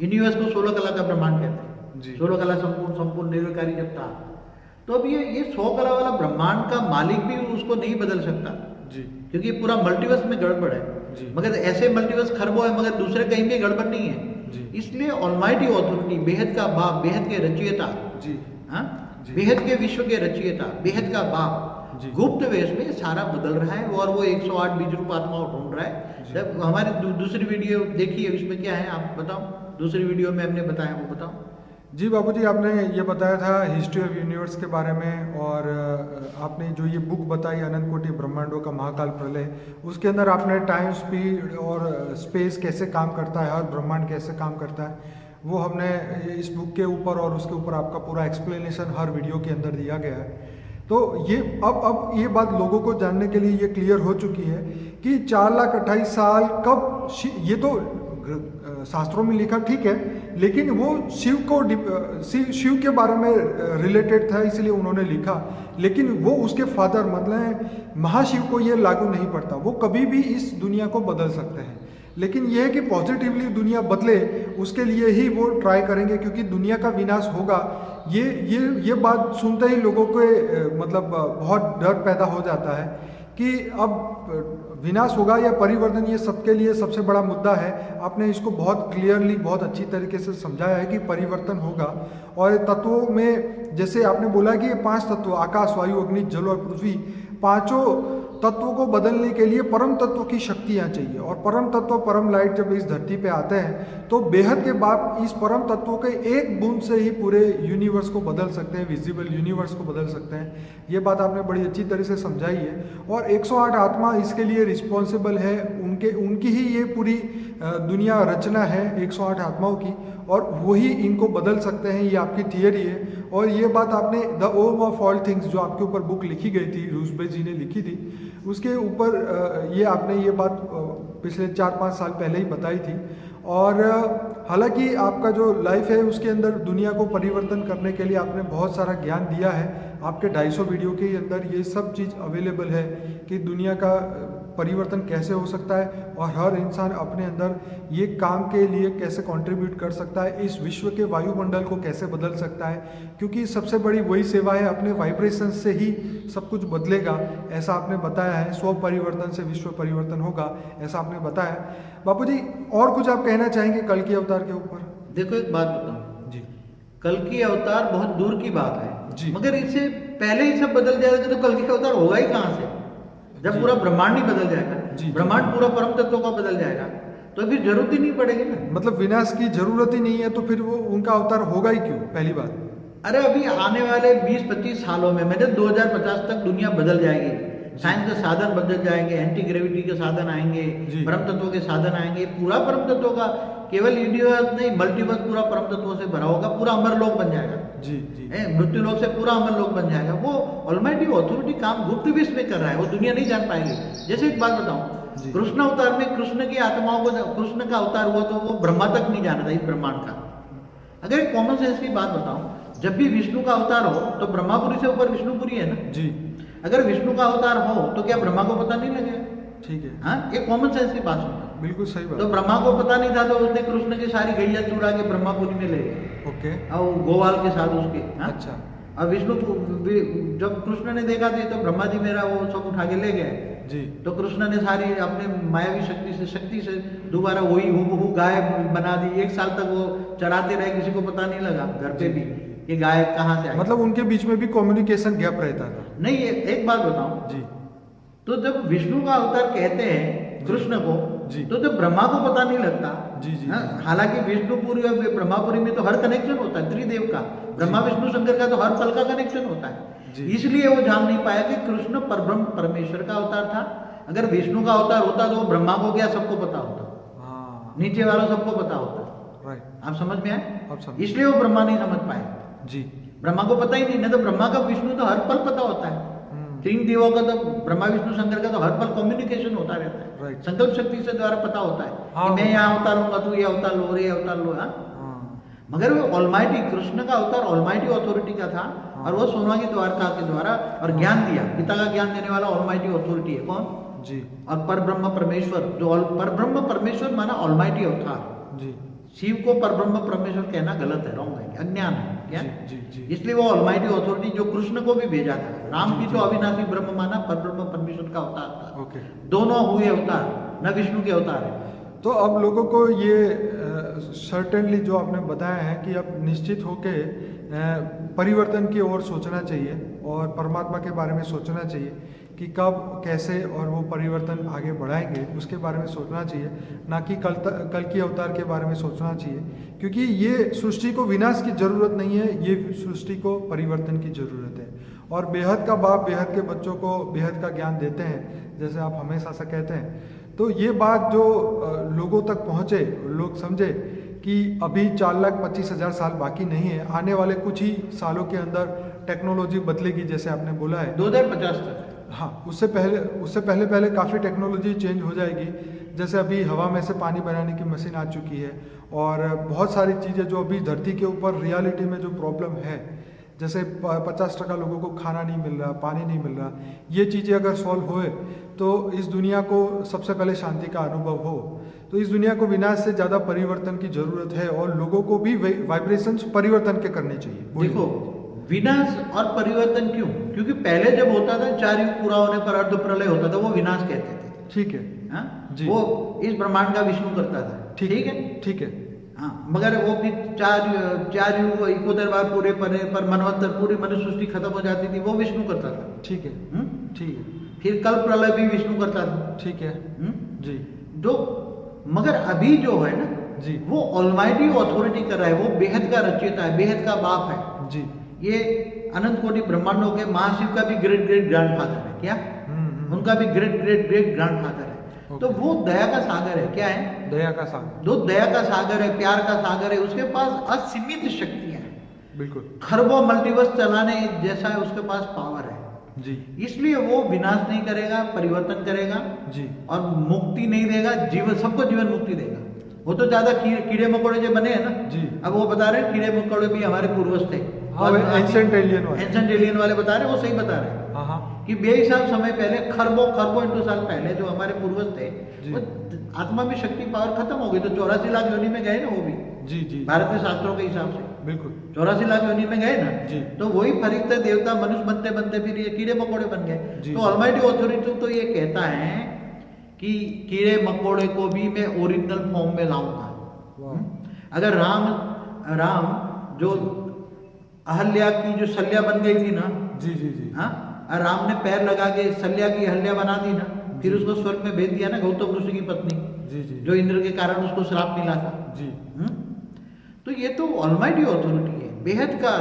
यूनिवर्स को 16 कला का ब्रह्मांड कहते हैं। जी 16 कला संपूर्ण संपूर्ण निर्विकारी जब था, तो अब ये 100 कला वाला ब्रह्मांड का मालिक भी उसको नहीं बदल सकता, जी क्योंकि पूरा मल्टीवर्स में गड़बड़ है। जी मगर ऐसे मल्टीवर्स खरबों है, मगर दूसरे कहीं भी गड़बड़ नहीं है। जी इसलिए ऑलमाइटी अथॉरिटी, बेहद का बाप, बेहद के रचयिता, जी हाँ, जी। बेहद के विश्व के रचयिता, बेहद का बाप जी। गुप्त वेश में सारा बदल रहा है और वो 108 बीज रूप आत्माओं ढूंढ रहा है। जी। जब हमारी दूसरी वीडियो देखिए, उसमें क्या है आप बताओ, दूसरी वीडियो में हमने बताया वो बताओ। जी बाबूजी, आपने ये बताया था हिस्ट्री ऑफ यूनिवर्स के बारे में, और आपने जो ये बुक बताई अनंत कोटि ब्रह्मांडों का महाकाल प्रलय, उसके अंदर आपने टाइम, स्पीड और स्पेस कैसे काम करता है, हर ब्रह्मांड कैसे काम करता है, वो हमने इस बुक के ऊपर और उसके ऊपर आपका पूरा एक्सप्लेनेशन हर वीडियो के अंदर दिया गया है। तो ये अब ये बात लोगों को जानने के लिए ये क्लियर हो चुकी है कि 4,28,000 साल कब, ये तो शास्त्रों में लिखा ठीक है, लेकिन वो शिव के बारे में रिलेटेड था, इसलिए उन्होंने लिखा, लेकिन वो उसके फादर मतलब महाशिव को ये लागू नहीं पड़ता। वो कभी भी इस दुनिया को बदल सकते हैं, लेकिन यह है कि पॉजिटिवली दुनिया बदले उसके लिए ही वो ट्राई करेंगे, क्योंकि दुनिया का विनाश होगा। ये बात सुनते ही लोगों के मतलब बहुत डर पैदा हो जाता है कि अब विनाश होगा या परिवर्तन, ये सबके लिए सबसे बड़ा मुद्दा है। आपने इसको बहुत क्लियरली, बहुत अच्छी तरीके से समझाया है कि परिवर्तन होगा। और तत्वों में जैसे आपने बोला कि ये 5 तत्व, आकाश, वायु, अग्नि, जल और पृथ्वी, पांचों तत्वों को बदलने के लिए परम तत्व की शक्तियाँ चाहिए, और परम तत्व, परम लाइट जब इस धरती पे आते हैं तो बेहद के बाप इस परम तत्वों के एक बूंद से ही पूरे यूनिवर्स को बदल सकते हैं, विजिबल यूनिवर्स को बदल सकते हैं। ये बात आपने बड़ी अच्छी तरह से समझाई है, और 108 आत्मा इसके लिए रिस्पॉन्सिबल है, उनकी ही ये पूरी दुनिया रचना है 108 आत्माओं की, और वही इनको बदल सकते हैं, ये आपकी थियरी है। और ये बात आपने the Om of all things, जो आपके ऊपर बुक लिखी गई थी, रूसबे जी ने लिखी थी, उसके ऊपर ये आपने ये बात पिछले 4-5 साल पहले ही बताई थी। और हालांकि आपका जो लाइफ है उसके अंदर दुनिया को परिवर्तन करने के लिए आपने बहुत सारा ज्ञान दिया है। आपके 250 वीडियो के अंदर ये सब चीज़ अवेलेबल है कि दुनिया का परिवर्तन कैसे हो सकता है, और हर इंसान अपने अंदर ये काम के लिए कैसे कंट्रीब्यूट कर सकता है, इस विश्व के वायुमंडल को कैसे बदल सकता है, क्योंकि सबसे बड़ी वही सेवा है, अपने वाइब्रेशन से ही सब कुछ बदलेगा, ऐसा आपने बताया है। स्व परिवर्तन से विश्व परिवर्तन होगा, ऐसा आपने बताया। बापूजी, और कुछ आप कहना चाहेंगे कल के अवतार के ऊपर? देखो, एक बात बताऊं जी, कल की अवतार बहुत दूर की बात है जी। मगर इससे पहले ही सब बदल जाएगा, तो कल की अवतार होगा ही कहाँ से, जब जी। पूरा ब्रह्मांड ही बदल जाएगा, जी। ब्रह्मांड पूरा परम तत्वों का बदल जाएगा, तो फिर जरूरत ही नहीं पड़ेगी ना। मतलब विनाश की जरूरत ही नहीं है, तो फिर वो उनका अवतार होगा ही क्यों? पहली बात। अरे अभी आने वाले 20-25 सालों में, मैंने 2050 तक दुनिया बदल जाएगी, साइंस के साधन बदल जाएंगे, एंटी ग्रेविटी के साधन आएंगे, जी। परम तत्वों के साधन आएंगे, पूरा परम तत्वों का केवल यूनिवर्स नहीं मल्टीवर्स पूरा परम तत्वों से भरा होगा, पूरा अमरलोक बन जाएगा। जी जी मृत्यु लोक से पूरा अमरलोक बन जाएगा। वो ऑलमाइटी अथॉरिटी काम गुप्त विश्व में कर रहा है, वो दुनिया नहीं जान पाएगी। जैसे एक बात बताऊं, जी। कृष्ण अवतार में कृष्ण की आत्माओं को, कृष्ण का अवतार हुआ तो वो ब्रह्मा तक नहीं जाना था इस ब्रह्मांड का। अगर एक कॉमन सेंस की बात बताऊं, जब भी विष्णु का अवतार हो तो ब्रह्मापुरी से ऊपर विष्णुपुरी है ना। जी अगर विष्णु का अवतार हो तो क्या ब्रह्मा को पता नहीं लगेगा? ठीक है, हाँ, एक कॉमन सेंस की बात सुनो। बिल्कुल सही तो बात। ब्रह्मा को पता नहीं था तो उसने कृष्ण की सारी गैया चुरा के ब्रह्मापुरी में ले गए ओके, और गोवाल के साथ उसके। हाँ? अच्छा, और विष्णु जब कृष्ण ने देखा तो ब्रह्मा जी मेरा वो सब उठा के ले गए, जी तो कृष्ण ने सारी अपने मायावी शक्ति से दोबारा वही हूबहू गाय बना दी। 1 साल तक वो चराते रहे, किसी को पता नहीं लगा घर पे भी कि गाय कहाँ से आई। मतलब उनके बीच में भी कम्युनिकेशन गैप रहता था। नहीं, एक बात बताऊं, जी तो जब विष्णु का अवतार कहते हैं कृष्ण को, जी। तो जब ब्रह्मा को पता नहीं लगता। जी जी हाँ, हालांकि विष्णुपुरी और ब्रह्मापुरी में तो हर कनेक्शन होता है त्रिदेव का, ब्रह्मा विष्णु शंकर का तो हर पल का कनेक्शन होता है। जी। इसलिए वो जान नहीं पाया कि कृष्ण परब्रह्म परमेश्वर का अवतार था। अगर विष्णु का अवतार होता तो ब्रह्मा को क्या सबको पता होता, हाँ नीचे वालों सबको पता होता। राइट, आप समझ में आए? अब समझ। इसलिए वो ब्रह्मा नहीं समझ पाए, जी ब्रह्मा को पता ही नहीं तो ब्रह्मा का विष्णु तो हर पल पता होता है। 3 देवों का तो ब्रह्मा विष्णु शंकर का तो हर पल कम्युनिकेशन होता रहता है। Right. संकल्प शक्ति से द्वारा पता होता है हाँ। कि मैं यहाँ अवतार लूंगा, तू ये अवतार लो, ये अवतार लो। हाँ? हाँ मगर वो ऑलमाइटी कृष्ण का अवतार ऑलमाइटी अथॉरिटी का था। और वो सोनवा की द्वारका के द्वारा और ज्ञान दिया, पिता का ज्ञान देने वाला ऑलमाइटी अथॉरिटी है। कौन? जी और परब्रह्म परमेश्वर, जो परब्रह्म परमेश्वर माना ऑलमाइटी अवतार। जी शिव को परब्रह्म परमेश्वर कहना गलत है, रॉन्ग है, अज्ञान है क्या? जी जी इसलिए वो ऑलमाइटी अथॉरिटी जो कृष्ण को भी भेजा था, राम भी तो अविनाशी ब्रह्म माना परब्रह्म परमेश्वर का अवतार था। ओके। दोनों हुए अवतार, न विष्णु के अवतार है। तो अब लोगों को ये सर्टेनली जो आपने बताया है कि अब निश्चित होके परिवर्तन की ओर सोचना चाहिए और परमात्मा के बारे में सोचना चाहिए कि कब कैसे और वो परिवर्तन आगे बढ़ाएंगे, उसके बारे में सोचना चाहिए, ना कि कल की अवतार के बारे में सोचना चाहिए। क्योंकि ये सृष्टि को विनाश की ज़रूरत नहीं है, ये सृष्टि को परिवर्तन की ज़रूरत है। और बेहद का बाप बेहद के बच्चों को बेहद का ज्ञान देते हैं, जैसे आप हमेशा से कहते हैं। तो ये बात जो लोगों तक पहुँचे, लोग समझे कि अभी 4,25,000 साल बाकी नहीं है, आने वाले कुछ ही सालों के अंदर टेक्नोलॉजी बदलेगी, जैसे आपने बोला है 2050 तक। हाँ, उससे पहले काफ़ी टेक्नोलॉजी चेंज हो जाएगी। जैसे अभी हवा में से पानी बनाने की मशीन आ चुकी है और बहुत सारी चीज़ें जो अभी धरती के ऊपर रियलिटी में जो प्रॉब्लम है, जैसे 50% लोगों को खाना नहीं मिल रहा, पानी नहीं मिल रहा, ये चीज़ें अगर सॉल्व होए तो इस दुनिया को सबसे पहले शांति का अनुभव हो। तो इस दुनिया को विनाश से ज़्यादा परिवर्तन की ज़रूरत है और लोगों को भी वाइब्रेशंस परिवर्तन के करने चाहिए। देखो, विनाश और परिवर्तन क्यों? क्योंकि पहले जब होता था 4 युग पूरा होने पर अर्ध प्रलय होता था, वो विनाश कहते थे। ठीक है, हाँ? जी। वो इस ब्रह्मांड का विष्णु करता था। ठीक है, ठीक है। हाँ, मगर वो भी 4 युग 71 बार पूरे पर मनवंतर पूरी मनुष्य सृष्टि खत्म हो जाती थी, वो विष्णु करता था। ठीक है, ठीक है। फिर कल प्रलय भी विष्णु करता था। ठीक है जी। जो मगर अभी जो है ना जी, वो ऑलमाइटी अथॉरिटी कर रहा है, वो बेहद का रचयिता है, बेहद का बाप है जी। ये अनंत कोटि ब्रह्मांडों के महाशिव का भी ग्रेट ग्रेट ग्रैंडफादर है। क्या? उनका भी ग्रेट ग्रेट ग्रेट ग्रैंडफादर है। तो वो दया का सागर है। क्या है? दया का सागर। जो दया का सागर है, प्यार का सागर है, उसके पास असीमित शक्तियां हैं। बिल्कुल। खरबों मल्टीवर्स चलाने जैसा है उसके पास पावर है जी। इसलिए वो विनाश नहीं करेगा, परिवर्तन करेगा जी। और मुक्ति नहीं देगा, जीवन सबको जीवन मुक्ति देगा। वो तो ज्यादा कीड़े मकोड़े जो बने हैं ना जी। अब वो बता रहे हैं कीड़े मकोड़े भी हमारे पूर्वज थे। हाँ, एंशिएंट एलियन वाले। एंशिएंट एलियन वाले बता रहे हैं, वो सही बता रहे हैं। हाँ हाँ। कि बेहिसाब समय पहले खरबों इंटू साल पहले जो हमारे पूर्वज थे, जी। वो आत्मा में शक्ति पावर खत्म हो गई, तो 84 लाख योनि में गए ना वो भी। जी जी। भारत के शास्त्रों के हिसाब से बिल्कुल 84 लाख योनि में गए ना जी। तो वही फरिश्ते देवता मनुष्य बनते बनते फिर ये कीड़े मकोड़े बन गए। जी। तो ऑलमाइटी अथॉरिटी तो ये कहता है कि कीड़े मकोड़े को भी मैं ओरिजिनल फॉर्म में लाऊंगा। अगर राम जो अहल्या की जो शल्या बन गई थी ना, जी जी जी। हाँ, और राम ने पैर लगा के शल्या की अहल्या बना दी ना, फिर उसको स्वर्ग में भेज दिया ना गौतम ऋषि की पत्नी, जी जी। जो इंद्र के कारण उसको श्राप मिला था। जी। तो ये तो ऑलमाइटी अथॉरिटी है, बेहद का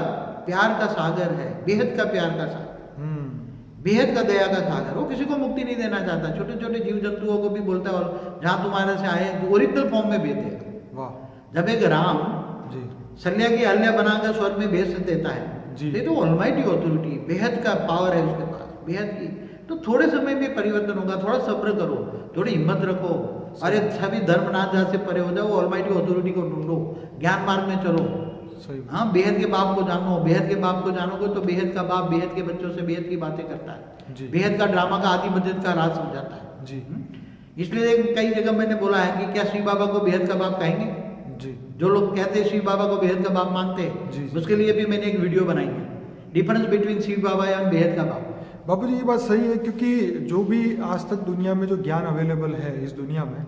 प्यार का सागर है, बेहद का प्यार का सागर। बेहद का दया का सागर, वो किसी को मुक्ति नहीं देना चाहता। छोटे छोटे जीव जंतुओं को भी बोलता है और जहाँ तुम्हारे से आए ओरिजिनल फॉर्म में भेजेगा। वाह। जब एक राम जी शल्या की हल्या बनाकर स्वर्ग में भेज देता है, जी। ये तो ऑलमाइटी ऑथोरिटी, बेहद का पावर है उसके पास, बेहद की। तो थोड़े समय में परिवर्तन होगा, थोड़ा सब्र करो, थोड़ी हिम्मत रखो। अरे सभी धर्मनाथ जहाँ से परे हो जाओ, ऑलमाइटी ऑथोरिटी को ढूंढो, ज्ञान मार्ग में चलो। सही। हाँ, बेहद के बाप को जानो, बेहद के बाप को जानोगे तो बेहद का बाप बेहद के बच्चों से बेहद की बातें करता है, जी। बेहद का ड्रामा का आदि मदद का राज समझाता है। जी इसलिए कई जगह मैंने बोला है कि क्या शिव बाबा को बेहद का बाप कहेंगे? जी जो लोग कहते हैं शिव बाबा को बेहद का बाप मानते हैं, जी, जी। उसके लिए भी मैंने एक वीडियो बनाई है, difference between Shiv Baba and बेहद का बाप। बाबू जी ये बात सही है, क्योंकि जो भी आज तक दुनिया में जो ज्ञान अवेलेबल है इस दुनिया में,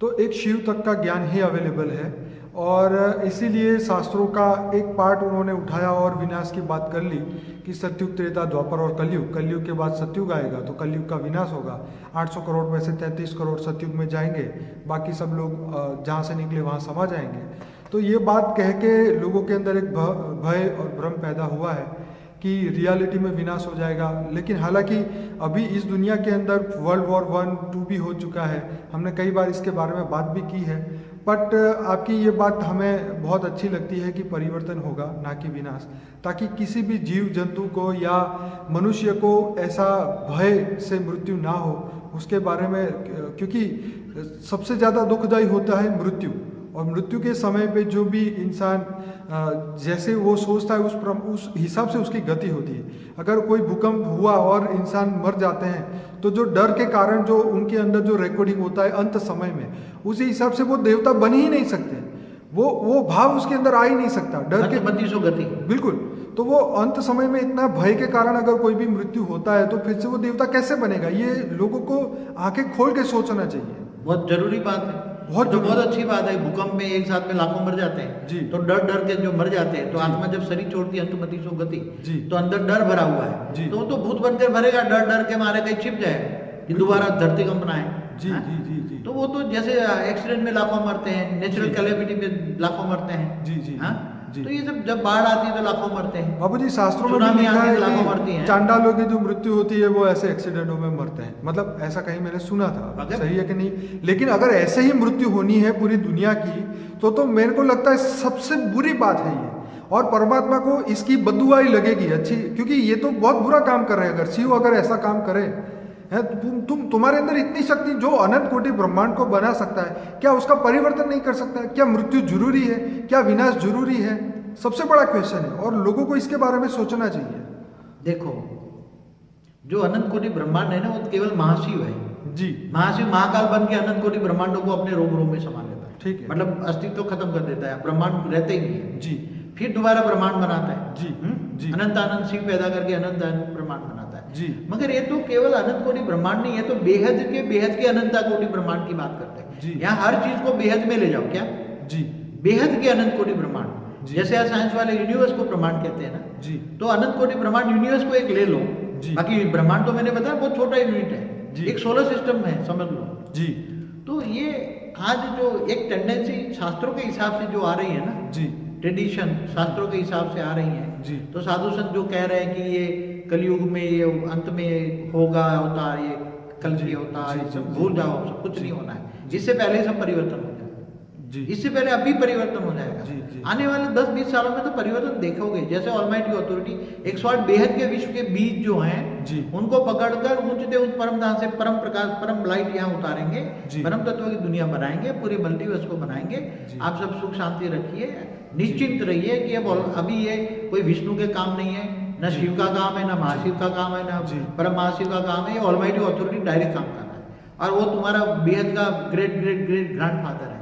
तो एक शिव तक का ज्ञान ही अवेलेबल है। और इसीलिए शास्त्रों का एक पार्ट उन्होंने उठाया और विनाश की बात कर ली कि सतयुग, त्रेता, द्वापर और कलयुग, कलयुग के बाद सतयुग आएगा तो कलयुग का विनाश होगा। 800 करोड़ में से 33 करोड़ सतयुग में जाएंगे, बाकी सब लोग जहाँ से निकले वहाँ समा जाएंगे। तो ये बात कह के लोगों के अंदर एक भय और भ्रम पैदा हुआ है कि रियलिटी में विनाश हो जाएगा। लेकिन हालांकि अभी इस दुनिया के अंदर वर्ल्ड वॉर 1, 2 भी हो चुका है, हमने कई बार इसके बारे में बात भी की है। बट आपकी ये बात हमें बहुत अच्छी लगती है कि परिवर्तन होगा, ना कि विनाश, ताकि किसी भी जीव जंतु को या मनुष्य को ऐसा भय से मृत्यु ना हो उसके बारे में। क्योंकि सबसे ज़्यादा दुखदायी होता है मृत्यु, और मृत्यु के समय पे जो भी इंसान जैसे वो सोचता है उस हिसाब से उसकी गति होती है। अगर कोई भूकंप हुआ और इंसान मर जाते हैं तो जो डर के कारण जो उनके अंदर जो रिकॉर्डिंग होता है अंत समय में, उसी हिसाब से वो देवता बन ही नहीं सकते, वो भाव उसके अंदर आ ही नहीं सकता डर के। बत्तीसों गति, बिल्कुल। तो वो अंत समय में इतना भय के कारण अगर कोई भी मृत्यु होता है तो फिर से वो देवता कैसे बनेगा? ये लोगों को आंखें खोल के सोचना चाहिए। बहुत जरूरी बात है, बहुत अच्छी बात है। भूकंप में एक साथ में लाखों मर जाते हैं जी। तो डर डर के जो मर जाते हैं, तो आत्मा जब शरीर छोड़ती है अंतमतिशो गति, जी। तो अंदर डर भरा हुआ है, जी। तो वो तो भूत बनकर भरेगा, डर डर के मारे कहीं छिप जाए कि दोबारा धरती कंपन आए। जी हाँ? जी जी जी। तो वो तो जैसे एक्सीडेंट में लाखों मरते हैं, नेचुरल जी। कैलेमिटी में लाखों मरते हैं। जी जी हाँ? जी। तो ये सब जब बाढ़ आती है तो लाखों मरते हैं। बाबू जी शास्त्रों में भी सुनामी लिखा आती है है, लाखों मरती कि हैं। चांडालों की जो मृत्यु होती है वो ऐसे एक्सीडेंटों में मरते हैं, मतलब ऐसा कहीं मैंने सुना था, अगर- सही है कि नहीं? लेकिन अगर ऐसे ही मृत्यु होनी है पूरी दुनिया की तो मेरे को लगता है सबसे बुरी बात है ये, और परमात्मा को इसकी बददुआ ही लगेगी अच्छी, क्योंकि ये तो बहुत बुरा काम कर रहे हैं। अगर शिव अगर ऐसा काम करे है, तुम्हारे अंदर इतनी शक्ति, जो अनंत कोटि ब्रह्मांड को बना सकता है, क्या उसका परिवर्तन नहीं कर सकता है? क्या मृत्यु जरूरी है? क्या विनाश जरूरी है? सबसे बड़ा क्वेश्चन है, और लोगों को इसके बारे में सोचना चाहिए। देखो, जो अनंत कोटि ब्रह्मांड है ना, वो केवल महाशिव है जी। महाशिव महाकाल बन के अनंत कोटि ब्रह्मांडों को अपने रोम रोम में समा लेता है। ठीक है। मतलब अस्तित्व खत्म कर देता है, ब्रह्मांड रहते ही नहीं है। जी फिर दोबारा ब्रह्मांड बनाता है। जी जी अनंत आनंद शिव पैदा करके अनंत अनंत ब्रह्मांड बनाता है। जी। मगर ये तो केवल अनंत कोटि ब्रह्मांड नहीं है, तो बेहद के अनंता कोटि ब्रह्मांड की बात करते हैं। जी। यहाँ हर चीज को बेहद में ले जाओ। क्या? जी बेहद के अनंत कोटि ब्रह्मांड, जी। जैसे साइंस वाले यूनिवर्स को ब्रह्मांड कहते हैं ना, जी तो अनंत कोटि ब्रह्मांड यूनिवर्स को एक ले लो। जी। बाकी ब्रह्मांड तो मैंने बताया बहुत छोटा यूनिट है, जी। एक सोलर सिस्टम है, समझ लो। जी तो ये आज जो एक टेंडेंसी शास्त्रों के हिसाब से जो आ रही है ना, जी ट्रेडिशन शास्त्रों के हिसाब से आ रही है, जी। तो साधु संत जो कह रहे हैं कि ये कलयुग में, ये अंत में होगा अवतार, ये कल की अवतार, जी, ये सब जी, भूल जी, जाओ, सब कुछ जी, नहीं होना है। इससे पहले सब परिवर्तन हो जाएगा। जी इससे पहले अभी परिवर्तन हो जाएगा। जी, जी। आने वाले 10-20 सालों में तो परिवर्तन देखोगे। जैसे ऑलमाइटी ऑथोरिटी 108 बेहद के विश्व के बीज जो हैं, जी। उनको पकड़कर ऊंचते उस परम धाम से परम प्रकाश, परम लाइट यहाँ उतारेंगे, जी। परम तत्व की दुनिया बनाएंगे, पूरे मल्टीवर्स को बनाएंगे। जी। आप सब सुख शांति रखिए, निश्चिंत रहिए कि अब अभी ये कोई विष्णु के काम नहीं है, न शिव का काम है, न महाशिव का काम है, जी। न परम महाशिव का काम है। ऑलमाइटी ऑथोरिटी डायरेक्ट काम कर रहा है, और वो तुम्हारा बेहद का ग्रेट ग्रेट ग्रेट ग्रैंडफादर है।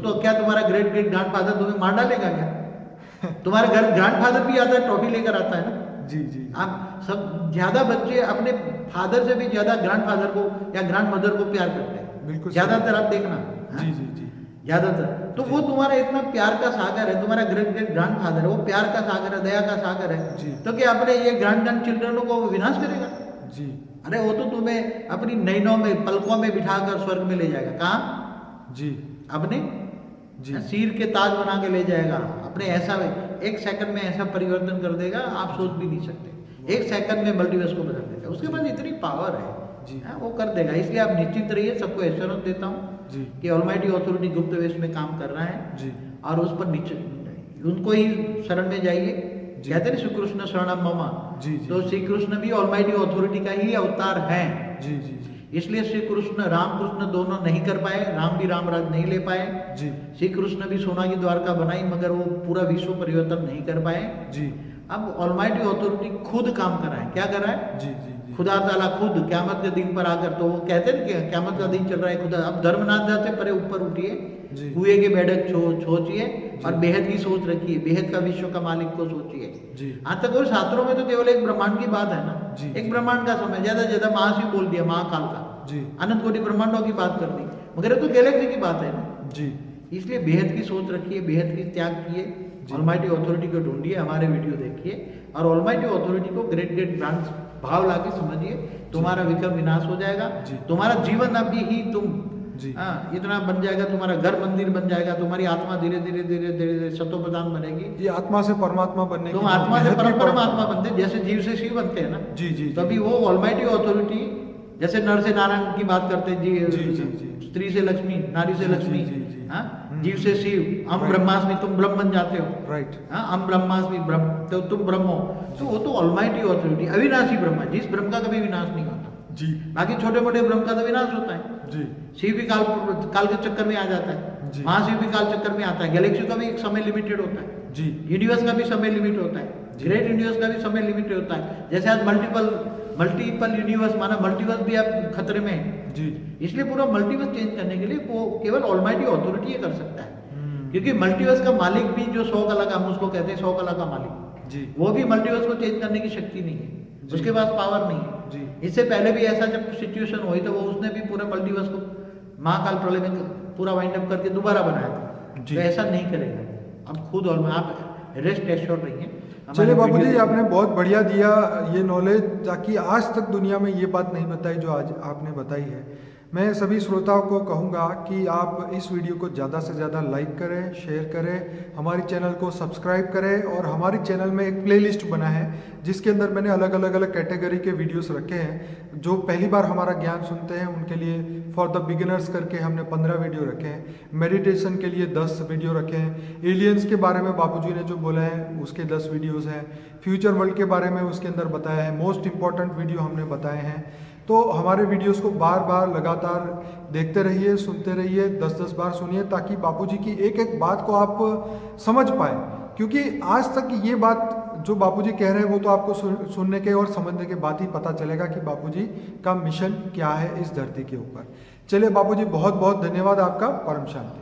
तो क्या तुम्हारा ग्रेट ग्रेट ग्रैंडफादर तुम्हें मार डालेगा क्या? तुम्हारे घर ग्रैंडफादर भी आता है, ट्रॉफी लेकर आता है ना। जी जी आप सब ज्यादा बच्चे अपने फादर से भी ज्यादा ग्रैंडफादर को या ग्रैंडमदर को प्यार करते हैं, बिल्कुल ज्यादातर आप देखना। जी जी जी ज्यादातर तो वो तुम्हारा इतना प्यार का सागर है, तुम्हारा ग्रेट ग्रेट ग्रैंडफादर है, वो प्यार का सागर है, दया का सागर है। जी। तो क्या अपने ये ग्रैंड चिल्ड्रनों को विनाश करेगा? जी अरे वो तो तुम्हें अपनी नैनों में, पलकों में बिठाकर स्वर्ग में ले जाएगा। कहाँ? जी अपने जी सिर के ताज बना के ले जाएगा अपने। ऐसा एक सेकंड में ऐसा परिवर्तन कर देगा, आप सोच भी नहीं सकते। एक सेकंड में मल्टीवर्स को बदल देगा, उसके पास इतनी पावर है जी। हाँ, वो कर देगा। इसलिए आप निश्चिंत रहिए, सबको एश्योरेंस देता हूँ जी कि ऑलमाइटी अथॉरिटी गुप्त वेश में काम कर रहा है जी और उस पर उनको ही शरण में जाइए। जी। कहते हैं श्री कृष्ण शरणम मम, जी जी तो श्री कृष्ण भी ऑलमाइटी अथॉरिटी का ही अवतार है। जी जी जी इसलिए श्री कृष्ण राम कृष्ण दोनों नहीं कर पाए, राम भी रामराज नहीं ले पाए, जी श्री कृष्ण भी सोना की द्वारका बनाई मगर वो पूरा विश्व परिवर्तन नहीं कर पाए। जी अब ऑलमाइटी अथॉरिटी खुद काम कराए, क्या कराए? जी जी जी खुदा ताला खुद क़यामत के दिन पर आकर, तो वो कहते हैं कि क़यामत का दिन चल रहा है, खुदा अब धर्मनाथ जाते परे ऊपर उठिए, जी कुएं के बैठक सोचिए और बेहद की सोच रखिए, बेहद का विश्व का मालिक को सोचिए। जी आज तक वो शास्त्रों में तो केवल एक ब्रह्मांड की बात है ना, जी। एक ब्रह्मांड का समय, ज्यादा से ज्यादा महाशिव बोल दिया, महाकाल का, जी अनंत कोटि ब्रह्मांडों की बात कर दी, मगर ये तो गैलेक्सी की बात है ना। जी इसलिए बेहद की सोच रखिए, बेहद की त्याग किए, जी। ऑलमाइटी अथॉरिटी को ढूंढिए, हमारे वीडियो देखिए और ऑलमाइटी अथॉरिटी को ग्रेट ग्रेट ब्रांच भाव लाके समझिए, तुम्हारा विक्रम विनाश हो जाएगा, जी। तुम्हारा जीवन अभी ही तुम जी इतना बन जाएगा, तुम्हारा घर मंदिर बन जाएगा, तुम्हारी आत्मा धीरे धीरे धीरे धीरे धीरे शतोप्रधान बनेगी, ये आत्मा से परमात्मा बनने तुम की आत्मा से मेहनत की परमात्मा बनते, जैसे जीव से शिव बनते हैं ना, जी जी जी तभी वो ऑलमाइटी अथॉरिटी, जैसे नर से नारायण की बात करते हैं जी, जी, जी। स्त्री से लक्ष्मी, नारी से जी, लक्ष्मी, जी, जी, जी। हाँ, हम्म। जीव से शिव, हम Right. ब्रह्मास्मि, तुम ब्रह्म बन जाते हो, राइट हाँ, हम ब्रह्मास्मि ब्रह्म, तो तुम ब्रह्म हो, तो वो तो ऑलमाइटी अथॉरिटी, अविनाशी ब्रह्म है, जिस ब्रह्म का कभी विनाश नहीं होता। जी बाकी छोटे मोटे ब्रह्म का तो विनाश होता है, जी शिव भी काल के चक्कर में आ जाता है, जी। महाशिव भी काल चक्कर में आता है, गैलेक्सी का भी एक समय लिमिटेड होता है, जी यूनिवर्स का भी समय लिमिट होता है, जी। ग्रेट यूनिवर्स का भी समय लिमिटेड होता है। जैसे आज मल्टीपल यूनिवर्स, माना मल्टीवर्स भी अब खतरे में है, जी इसलिए पूरा मल्टीवर्स चेंज करने के लिए वो केवल ऑलमाइटी अथॉरिटी कर सकता है, हम्म, क्योंकि मल्टीवर्स का मालिक भी जो 100 कला का, हम उसको कहते हैं 100 कला का मालिक, जी वो भी मल्टीवर्स को चेंज करने की शक्ति नहीं है, जी। उसके पास पावर नहीं है। जी इससे पहले भी ऐसा जब सिचुएशन हुई तो वो उसने भी पूरा मल्टीवर्स को महाकाल प्रलय में पूरा वाइंड अप करके दोबारा बनाया था, जी। तो ऐसा नहीं करेगा। अब खुद और आप रेस्ट एश्योर रहिए। हमारे चलिए बाबूजी, वीडियो- आपने बहुत बढ़िया दिया ये नॉलेज, ताकि आज तक दुनिया में ये बात नहीं बताई जो आज आपने बताई है। मैं सभी श्रोताओं को कहूँगा कि आप इस वीडियो को ज़्यादा से ज़्यादा लाइक करें, शेयर करें, हमारी चैनल को सब्सक्राइब करें, और हमारी चैनल में एक प्लेलिस्ट बना है जिसके अंदर मैंने अलग अलग कैटेगरी के वीडियोस रखे हैं। जो पहली बार हमारा ज्ञान सुनते हैं उनके लिए फॉर द बिगिनर्स करके हमने 15 वीडियो रखे हैं, मेडिटेशन के लिए 10 वीडियो रखे हैं, एलियंस के बारे में बाबूजी ने जो बोला है उसके 10 वीडियोज़ हैं, फ्यूचर वर्ल्ड के बारे में उसके अंदर बताया है, मोस्ट इंपॉर्टेंट वीडियो हमने बताए हैं। तो हमारे वीडियोस को बार बार लगातार देखते रहिए, सुनते रहिए, 10-10 बार सुनिए, ताकि बापूजी की एक एक बात को आप समझ पाए, क्योंकि आज तक ये बात जो बापूजी कह रहे हैं वो तो आपको सुनने के और समझने के बाद ही पता चलेगा कि बापूजी का मिशन क्या है इस धरती के ऊपर। चलिए बापूजी, बहुत बहुत धन्यवाद आपका, परम शांति।